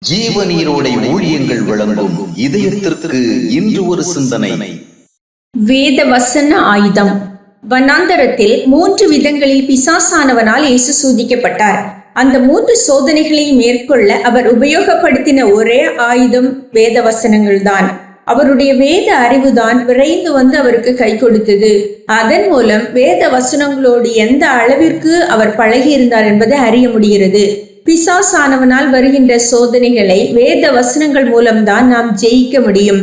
ஜீவநீரோடை ஊழியங்கள் வழங்கும் இதயத்திற்கு இன்று ஒரு சிந்தனை. வேத வசன ஆயுதம். வனாந்தரத்தில் 3 விதங்களில் பிசாசானவனால் இயேசு சோதிக்கப்பட்டார். அந்த 3 சோதனைகளை மேற்கொள்ள அவர் உபயோகப்படுத்தின ஒரே ஆயுதம் வேத வசனங்கள் தான். அவருடைய வேத அறிவுதான் விரைந்து வந்து அவருக்கு கை கொடுத்தது. அதன் மூலம் வேத வசனங்களோடு எந்த அளவிற்கு அவர் பழகி இருந்தார் என்பதை அறிய முடிகிறது. பிசாசானவனால் வருகின்ற சோதனைகளை வேத வசனங்கள் மூலம்தான் நாம் ஜெயிக்க முடியும்.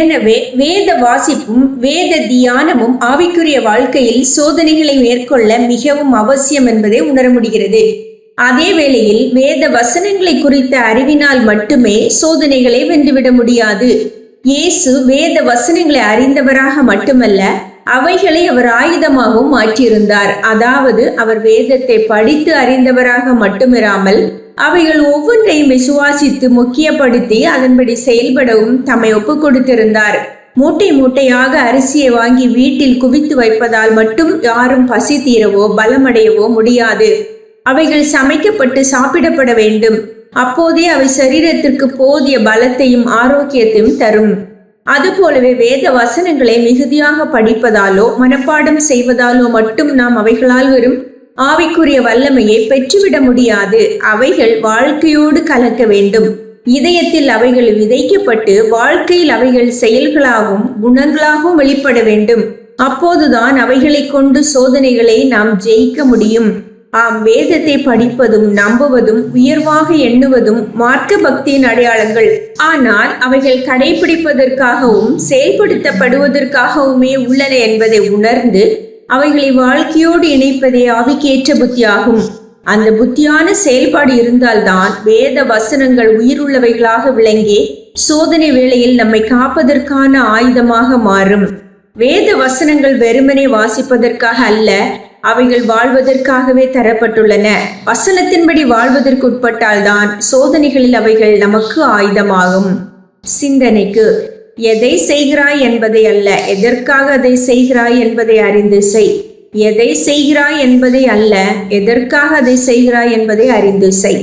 எனவே வேத வாசிப்பும் வேத தியானமும் ஆவிக்குரிய வாழ்க்கையில் சோதனைகளை மேற்கொள்ள மிகவும் அவசியம் என்பதை உணர முடிகிறது. அதே வேளையில் வேத வசனங்களை குறித்த அறிவினால் மட்டுமே சோதனைகளை வென்றுவிட முடியாது. இயேசு வேத வசனங்களை அறிந்தவராக மட்டுமல்ல, அவைகளை அவர் ஆயுதமாகவும் மாற்றியிருந்தார். அதாவது அவர் வேதத்தை படித்து அறிந்தவராக மட்டுமிராமல் அவைகள் ஒவ்வொன்றையும் விசுவாசித்து முக்கியப்படுத்தி அதன்படி செயல்படவும் தம்மை ஒப்பு கொடுத்திருந்தார். மூட்டை மூட்டையாக அரிசியை வாங்கி வீட்டில் குவித்து வைப்பதால் மட்டும் யாரும் பசி தீரவோ பலமடையவோ முடியாது. அவைகள் சமைக்கப்பட்டு சாப்பிடப்பட வேண்டும். அப்போதே அவை சரீரத்திற்கு போதிய பலத்தையும் ஆரோக்கியத்தையும் தரும். அதுபோலவே வேத வசனங்களை மிகுதியாக படிப்பதாலோ மனப்பாடம் செய்வதாலோ மட்டும் நாம் அவைகளால் வரும் ஆவிக்குரிய வல்லமையை பெற்றுவிட முடியாது. அவைகள் வாழ்க்கையோடு கலக்க வேண்டும். இதயத்தில் அவைகள் விதைக்கப்பட்டு வாழ்க்கையில் அவைகள் செயல்களாகவும் குணங்களாகவும் வெளிப்பட வேண்டும். அப்போதுதான் அவைகளை கொண்டு சோதனைகளை நாம் ஜெயிக்க முடியும். வேதத்தை படிப்பதும் நம்புவதும் உயர்வாக எண்ணுவதும் மார்க்க பக்தியின் அடையாளங்கள். ஆனால் அவைகள் கடைபிடிப்பதற்காகவும் செயல்படுத்தப்படுவதற்காகவுமே உள்ளன என்பதை உணர்ந்து அவைகளை வாழ்க்கையோடு இணைப்பதே ஆவிக்கேற்ற புத்தியாகும். அந்த புத்தியான செயல்பாடு இருந்தால்தான் வேத வசனங்கள் உயிருள்ளவைகளாக விளங்கி சோதனை வேளையில் நம்மை காப்பதற்கான ஆயுதமாக மாறும். வேத வசனங்கள் வெறுமனே வாசிப்பதற்காக அல்ல, அவைகள் வாழ்வதற்காகவே தரப்பட்டுள்ளன. வசனத்தின்படி வாழ்வதற்கு உட்பட்டால்தான் சோதனைகளில் அவைகள் நமக்கு ஆயுதமாகும். சிந்தனைக்கு: எதை செய்கிறாய் என்பதை அல்ல, எதற்காக அதை செய்கிறாய் என்பதை அறிந்து செய். எதை செய்கிறாய் என்பதை அல்ல, எதற்காக அதை செய்கிறாய் என்பதை அறிந்து செய்.